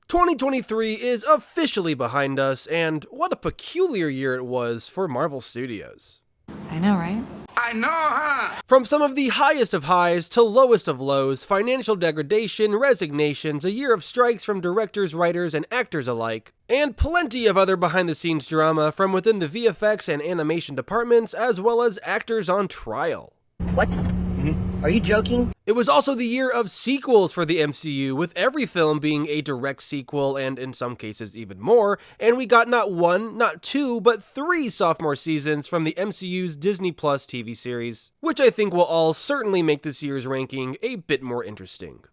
2023 is officially behind us, and what a peculiar year it was for Marvel Studios. I know, right? I know, huh? From some of the highest of highs to lowest of lows, financial degradation, resignations, a year of strikes from directors, writers, and actors alike, and plenty of other behind-the-scenes drama from within the VFX and animation departments, as well as actors on trial. What? Are you joking? It was also the year of sequels for the MCU, with every film being a direct sequel and in some cases even more, and we got not one, not two, but 3 sophomore seasons from the MCU's Disney Plus TV series, which I think will all certainly make this year's ranking a bit more interesting.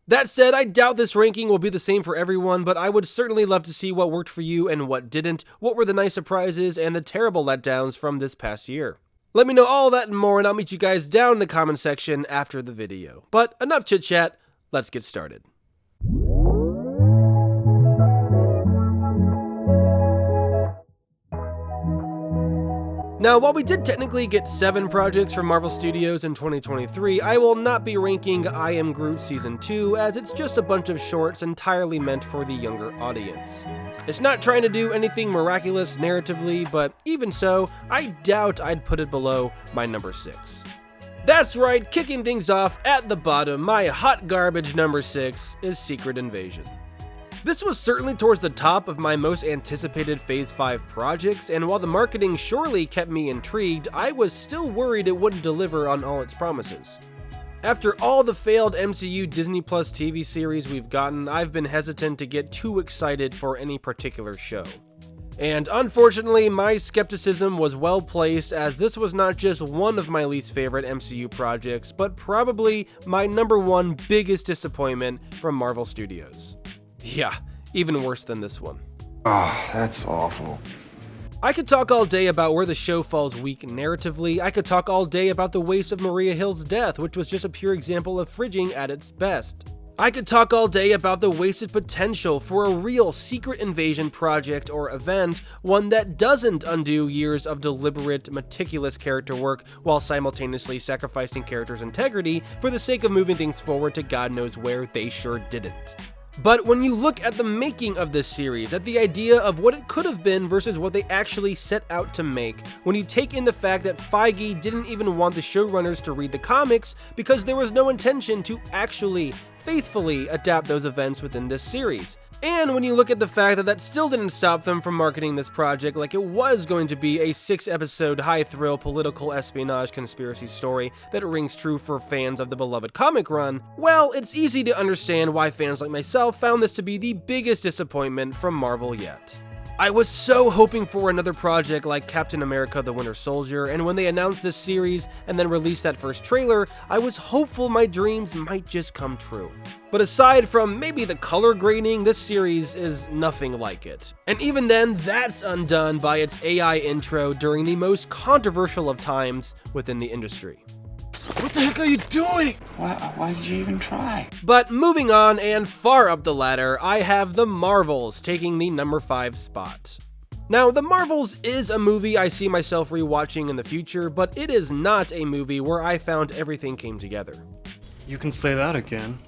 That said, I doubt this ranking will be the same for everyone, but I would certainly love to see what worked for you and what didn't, what were the nice surprises and the terrible letdowns from this past year. Let me know all that and more, and I'll meet you guys down in the comment section after the video. But enough chit chat, let's get started. Now, while we did technically get 7 projects from Marvel Studios in 2023, I will not be ranking I Am Groot Season 2, as it's just a bunch of shorts entirely meant for the younger audience. It's not trying to do anything miraculous narratively, but even so, I doubt I'd put it below my number 6. That's right, kicking things off at the bottom, my hot garbage number 6 is Secret Invasion. This was certainly towards the top of my most anticipated Phase 5 projects, and while the marketing surely kept me intrigued, I was still worried it wouldn't deliver on all its promises. After all the failed MCU Disney Plus TV series we've gotten, I've been hesitant to get too excited for any particular show. And unfortunately, my skepticism was well placed, as this was not just one of my least favorite MCU projects, but probably my number 1 biggest disappointment from Marvel Studios. Yeah, even worse than this one. Oh, that's awful. I could talk all day about where the show falls weak narratively. I could talk all day about the waste of Maria Hill's death, which was just a pure example of fridging at its best. I could talk all day about the wasted potential for a real Secret Invasion project or event, one that doesn't undo years of deliberate, meticulous character work while simultaneously sacrificing characters' integrity for the sake of moving things forward to God knows where they sure didn't. But when you look at the making of this series, at the idea of what it could have been versus what they actually set out to make, when you take in the fact that Feige didn't even want the showrunners to read the comics because there was no intention to actually, faithfully adapt those events within this series. And when you look at the fact that that still didn't stop them from marketing this project like it was going to be a 6-episode high-thrill political espionage conspiracy story that rings true for fans of the beloved comic run, well, it's easy to understand why fans like myself found this to be the biggest disappointment from Marvel yet. I was so hoping for another project like Captain America: The Winter Soldier, and when they announced this series and then released that first trailer, I was hopeful my dreams might just come true. But aside from maybe the color grading, this series is nothing like it. And even then, that's undone by its AI intro during the most controversial of times within the industry. What the heck are you doing? Why did you even try? But moving on and far up the ladder, I have The Marvels taking the number 5 spot. Now, The Marvels is a movie I see myself rewatching in the future, but it is not a movie where I found everything came together. You can say that again.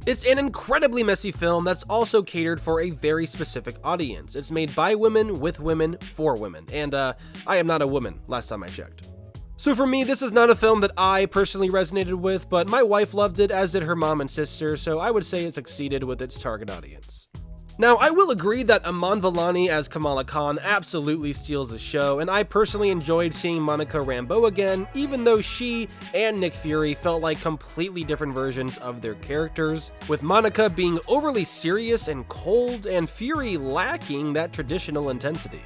It's an incredibly messy film that's also catered for a very specific audience. It's made by women, with women, for women, and I am not a woman, last time I checked. So for me, this is not a film that I personally resonated with, but my wife loved it, as did her mom and sister, so I would say it succeeded with its target audience. Now, I will agree that Iman Vellani as Kamala Khan absolutely steals the show, and I personally enjoyed seeing Monica Rambeau again, even though she and Nick Fury felt like completely different versions of their characters, with Monica being overly serious and cold, and Fury lacking that traditional intensity.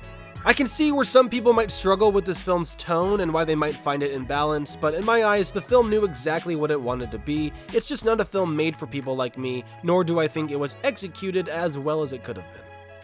I can see where some people might struggle with this film's tone and why they might find it imbalanced, but in my eyes, the film knew exactly what it wanted to be. It's just not a film made for people like me, nor do I think it was executed as well as it could have been.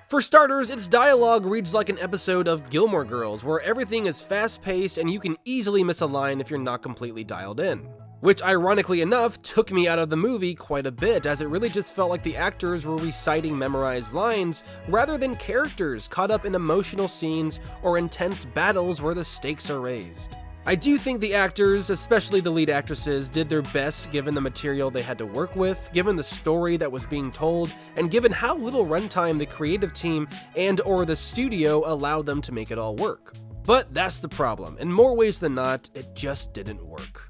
For starters, its dialogue reads like an episode of Gilmore Girls, where everything is fast-paced and you can easily miss a line if you're not completely dialed in. Which, ironically enough, took me out of the movie quite a bit, as it really just felt like the actors were reciting memorized lines rather than characters caught up in emotional scenes or intense battles where the stakes are raised. I do think the actors, especially the lead actresses, did their best given the material they had to work with, given the story that was being told, and given how little runtime the creative team and/or the studio allowed them to make it all work. But that's the problem. In more ways than not, it just didn't work.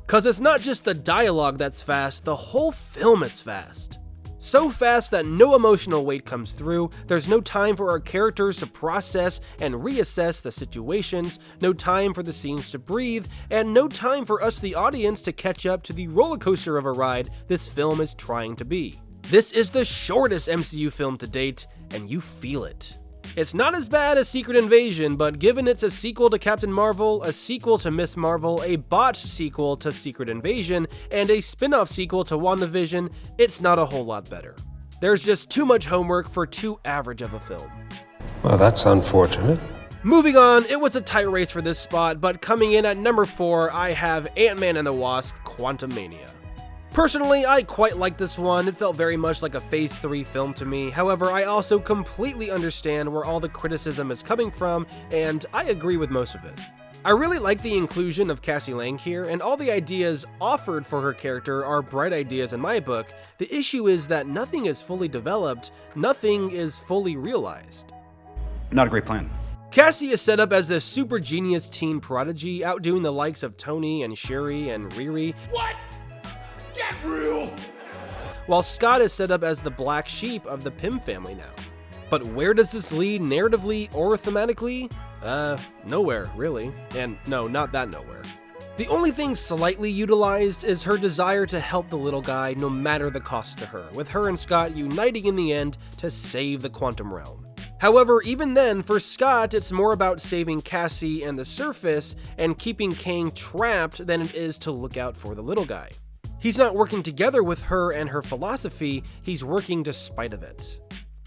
Cause it's not just the dialogue that's fast, the whole film is fast. So fast that no emotional weight comes through, there's no time for our characters to process and reassess the situations, no time for the scenes to breathe, and no time for us the audience to catch up to the roller coaster of a ride this film is trying to be. This is the shortest MCU film to date, and you feel it. It's not as bad as Secret Invasion, but given it's a sequel to Captain Marvel, a sequel to Miss Marvel, a botched sequel to Secret Invasion, and a spin-off sequel to WandaVision, it's not a whole lot better. There's just too much homework for too average of a film. Well, that's unfortunate. Moving on, it was a tight race for this spot, but coming in at number 4, I have Ant-Man and the Wasp: Quantumania. Personally, I quite like this one. It felt very much like a Phase 3 film to me. However, I also completely understand where all the criticism is coming from, and I agree with most of it. I really like the inclusion of Cassie Lang here, and all the ideas offered for her character are bright ideas in my book. The issue is that nothing is fully developed, nothing is fully realized. Not a great plan. Cassie is set up as this super genius teen prodigy, outdoing the likes of Tony and Sherry and Riri. What? Get real! While Scott is set up as the black sheep of the Pym family now. But where does this lead narratively or thematically? Nowhere, really. And no, not that nowhere. The only thing slightly utilized is her desire to help the little guy no matter the cost to her, with her and Scott uniting in the end to save the quantum realm. However, even then, for Scott, it's more about saving Cassie and the surface and keeping Kang trapped than it is to look out for the little guy. He's not working together with her and her philosophy, he's working despite of it.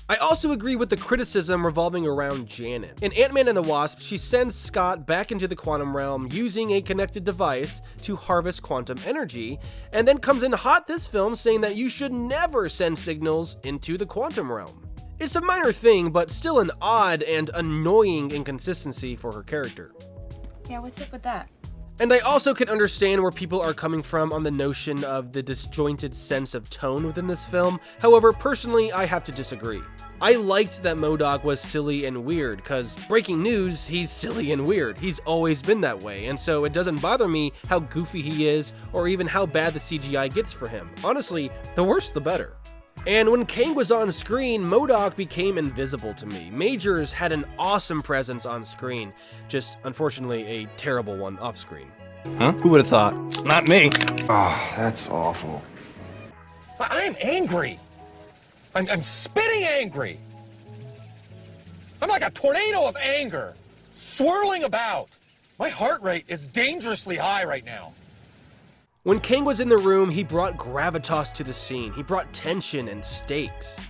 I also agree with the criticism revolving around Janet. In Ant-Man and the Wasp, she sends Scott back into the quantum realm using a connected device to harvest quantum energy, and then comes in hot this film saying that you should never send signals into the quantum realm. It's a minor thing, but still an odd and annoying inconsistency for her character. Yeah, what's up with that? And I also can understand where people are coming from on the notion of the disjointed sense of tone within this film. However, personally, I have to disagree. I liked that MODOK was silly and weird, cause breaking news, he's silly and weird. He's always been that way, and so it doesn't bother me how goofy he is, or even how bad the CGI gets for him. Honestly, the worse the better. And when Kang was on screen, MODOK became invisible to me. Majors had an awesome presence on screen, just unfortunately a terrible one off screen. Huh? Who would have thought? Not me. Oh, that's awful. I'm angry. I'm spitting angry. I'm like a tornado of anger, swirling about. My heart rate is dangerously high right now. When Kang was in the room, he brought gravitas to the scene. He brought tension and stakes.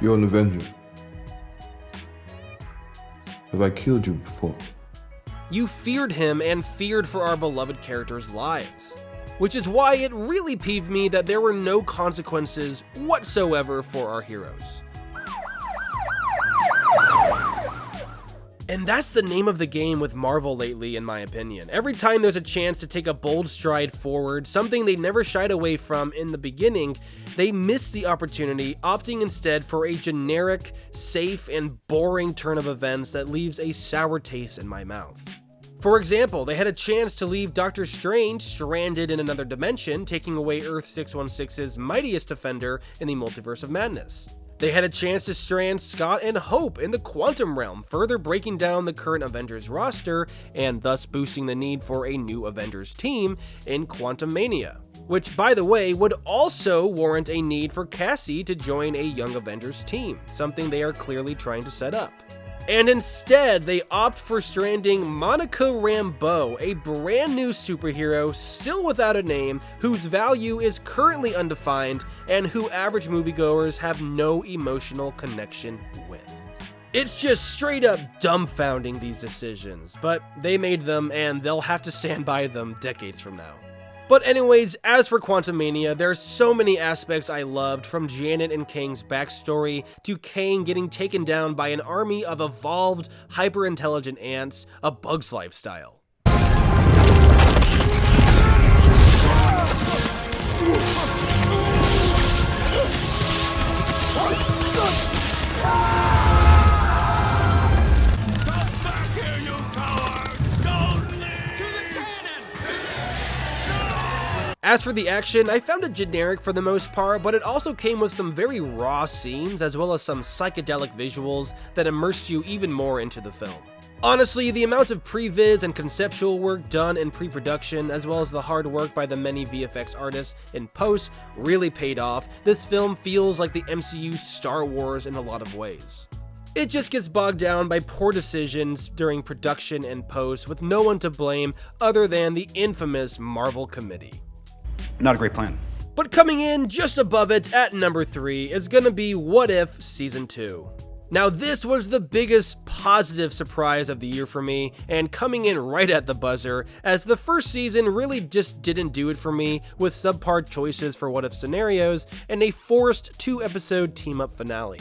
You're an Avenger. Have I killed you before? You feared him and feared for our beloved characters' lives. Which is why it really peeved me that there were no consequences whatsoever for our heroes. And that's the name of the game with Marvel lately, in my opinion. Every time there's a chance to take a bold stride forward, something they never shied away from in the beginning, they miss the opportunity, opting instead for a generic, safe, and boring turn of events that leaves a sour taste in my mouth. For example, they had a chance to leave Doctor Strange stranded in another dimension, taking away Earth 616's mightiest defender in the Multiverse of Madness. They had a chance to strand Scott and Hope in the quantum realm, further breaking down the current Avengers roster and thus boosting the need for a new Avengers team in Quantumania, which, by the way, would also warrant a need for Cassie to join a Young Avengers team, something they are clearly trying to set up. And instead, they opt for stranding Monica Rambeau, a brand new superhero, still without a name, whose value is currently undefined, and who average moviegoers have no emotional connection with. It's just straight up dumbfounding, these decisions, but they made them and they'll have to stand by them decades from now. But anyways, as for Quantumania, there's so many aspects I loved, from Janet and Kang's backstory, to Kang getting taken down by an army of evolved, hyper-intelligent ants, A Bug's Life style. As for the action, I found it generic for the most part, but it also came with some very raw scenes as well as some psychedelic visuals that immersed you even more into the film. Honestly, the amount of previs and conceptual work done in pre-production, as well as the hard work by the many VFX artists in post, really paid off. This film feels like the MCU Star Wars in a lot of ways. It just gets bogged down by poor decisions during production and post, with no one to blame other than the infamous Marvel Committee. Not a great plan. But coming in just above it at number 3 is gonna be What If Season 2. Now this was the biggest positive surprise of the year for me, and coming in right at the buzzer, as the first season really just didn't do it for me with subpar choices for what if scenarios and a forced 2-episode team-up finale.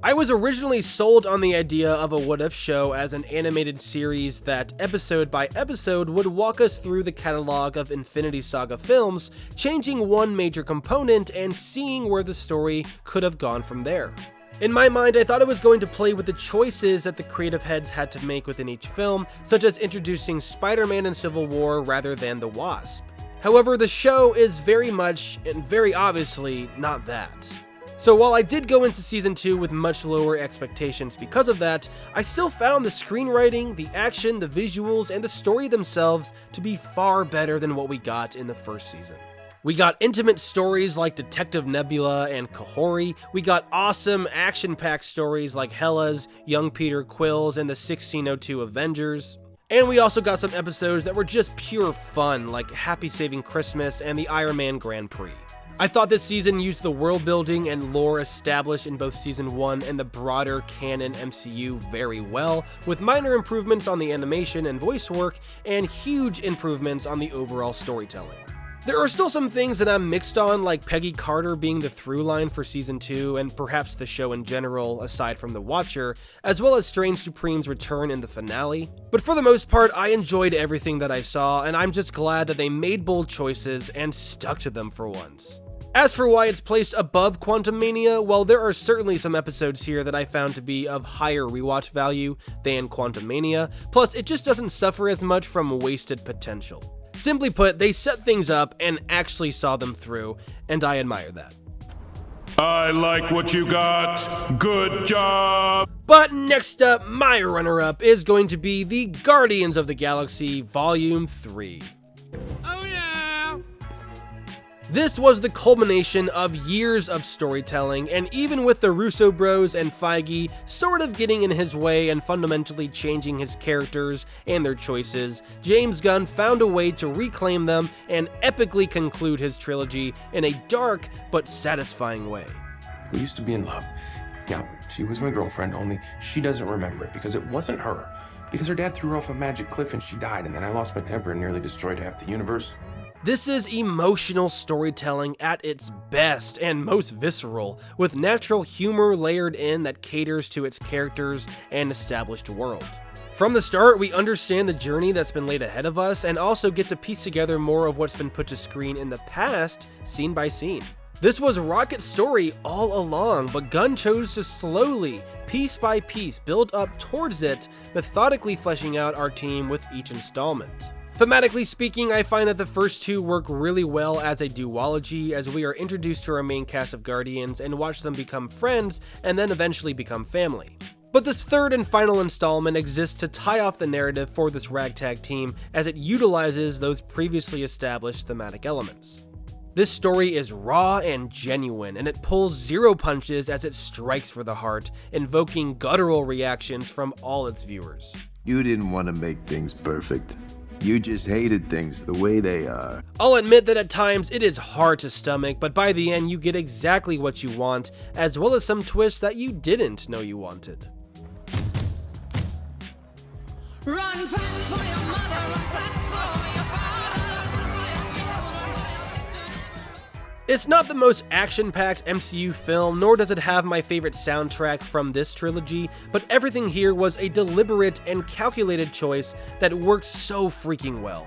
I was originally sold on the idea of a what if show as an animated series that episode by episode would walk us through the catalog of Infinity Saga films, changing one major component and seeing where the story could have gone from there. In my mind, I thought it was going to play with the choices that the creative heads had to make within each film, such as introducing Spider-Man in Civil War rather than the Wasp. However, the show is very much, and very obviously, not that. So while I did go into Season 2 with much lower expectations because of that, I still found the screenwriting, the action, the visuals, and the story themselves to be far better than what we got in the first season. We got intimate stories like Detective Nebula and Kahori, we got awesome action-packed stories like Hela's, Young Peter Quill's, and the 1602 Avengers. And we also got some episodes that were just pure fun, like Happy Saving Christmas and the Iron Man Grand Prix. I thought this season used the world building and lore established in both Season 1 and the broader canon MCU very well, with minor improvements on the animation and voice work, and huge improvements on the overall storytelling. There are still some things that I'm mixed on, like Peggy Carter being the through line for Season 2, and perhaps the show in general, aside from The Watcher, as well as Strange Supreme's return in the finale. But for the most part, I enjoyed everything that I saw, and I'm just glad that they made bold choices and stuck to them for once. As for why it's placed above Quantumania, well, there are certainly some episodes here that I found to be of higher rewatch value than Quantumania, plus it just doesn't suffer as much from wasted potential. Simply put, they set things up and actually saw them through, and I admire that. I like what you got. Good job. But next up, my runner-up is going to be the Guardians of the Galaxy Volume 3. Oh yeah! This was the culmination of years of storytelling, and even with the Russo bros and Feige sort of getting in his way and fundamentally changing his characters and their choices, James Gunn found a way to reclaim them and epically conclude his trilogy in a dark but satisfying way. We used to be in love. Yeah, she was my girlfriend, only she doesn't remember it because it wasn't her. Because her dad threw her off a magic cliff and she died, and then I lost my temper and nearly destroyed half the universe. This is emotional storytelling at its best and most visceral, with natural humor layered in that caters to its characters and established world. From the start, we understand the journey that's been laid ahead of us and also get to piece together more of what's been put to screen in the past, scene by scene. This was Rocket's story all along, but Gunn chose to slowly, piece by piece, build up towards it, methodically fleshing out our team with each installment. Thematically speaking, I find that the first two work really well as a duology, as we are introduced to our main cast of Guardians and watch them become friends and then eventually become family. But this third and final installment exists to tie off the narrative for this ragtag team as it utilizes those previously established thematic elements. This story is raw and genuine, and it pulls zero punches as it strikes for the heart, invoking guttural reactions from all its viewers. You didn't want to make things perfect. You just hated things the way they are. I'll admit that at times it is hard to stomach, but by the end you get exactly what you want, as well as some twists that you didn't know you wanted. Run fast for your mother, run fast for your father. It's not the most action-packed MCU film, nor does it have my favorite soundtrack from this trilogy, but everything here was a deliberate and calculated choice that worked so freaking well.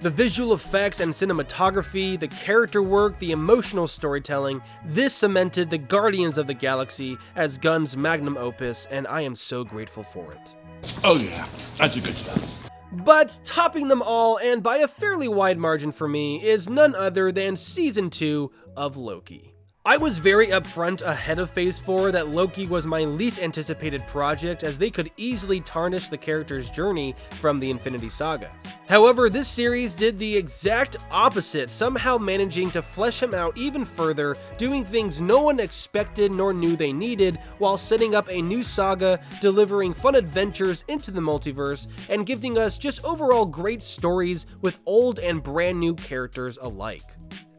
The visual effects and cinematography, the character work, the emotional storytelling, this cemented the Guardians of the Galaxy as Gunn's magnum opus, and I am so grateful for it. Oh yeah, that's a good stuff. But topping them all, and by a fairly wide margin for me, is none other than Season 2 of Loki. I was very upfront ahead of Phase 4 that Loki was my least anticipated project, as they could easily tarnish the character's journey from the Infinity Saga. However, this series did the exact opposite, somehow managing to flesh him out even further, doing things no one expected nor knew they needed, while setting up a new saga, delivering fun adventures into the multiverse, and giving us just overall great stories with old and brand new characters alike.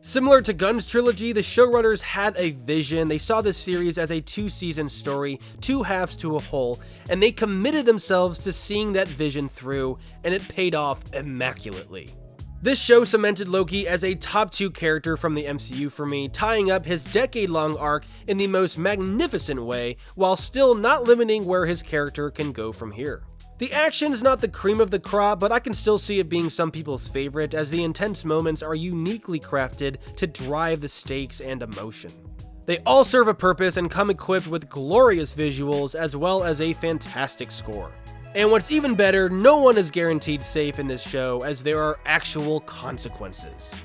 Similar to Gunn's trilogy, the showrunners had a vision. They saw this series as a 2-season story, 2 halves to a whole, and they committed themselves to seeing that vision through, and it paid off immaculately. This show cemented Loki as a top 2 character from the MCU for me, tying up his decade-long arc in the most magnificent way, while still not limiting where his character can go from here. The action's not the cream of the crop, but I can still see it being some people's favorite, as the intense moments are uniquely crafted to drive the stakes and emotion. They all serve a purpose and come equipped with glorious visuals as well as a fantastic score. And what's even better, no one is guaranteed safe in this show, as there are actual consequences.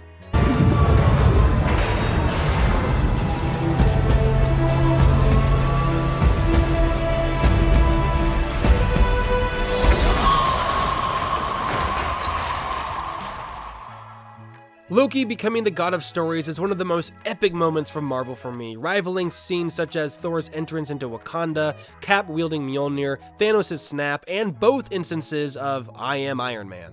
Loki becoming the god of stories is one of the most epic moments from Marvel for me, rivaling scenes such as Thor's entrance into Wakanda, Cap wielding Mjolnir, Thanos' snap, and both instances of I Am Iron Man.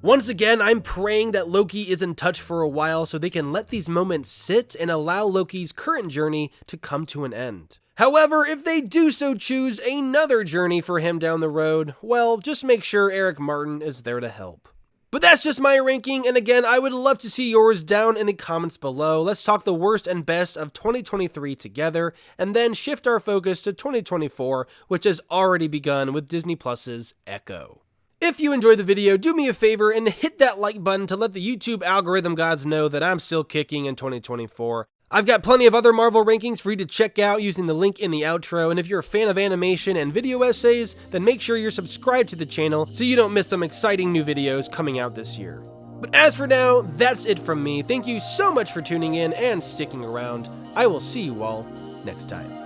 Once again, I'm praying that Loki is in touch for a while so they can let these moments sit and allow Loki's current journey to come to an end. However, if they do so choose another journey for him down the road, well, just make sure Eric Martin is there to help. But that's just my ranking, and again, I would love to see yours down in the comments below. Let's talk the worst and best of 2023 together, and then shift our focus to 2024, which has already begun with Disney Plus's Echo. If you enjoyed the video, do me a favor and hit that like button to let the YouTube algorithm gods know that I'm still kicking in 2024. I've got plenty of other Marvel rankings for you to check out using the link in the outro, and if you're a fan of animation and video essays, then make sure you're subscribed to the channel so you don't miss some exciting new videos coming out this year. But as for now, that's it from me. Thank you so much for tuning in and sticking around. I will see you all next time.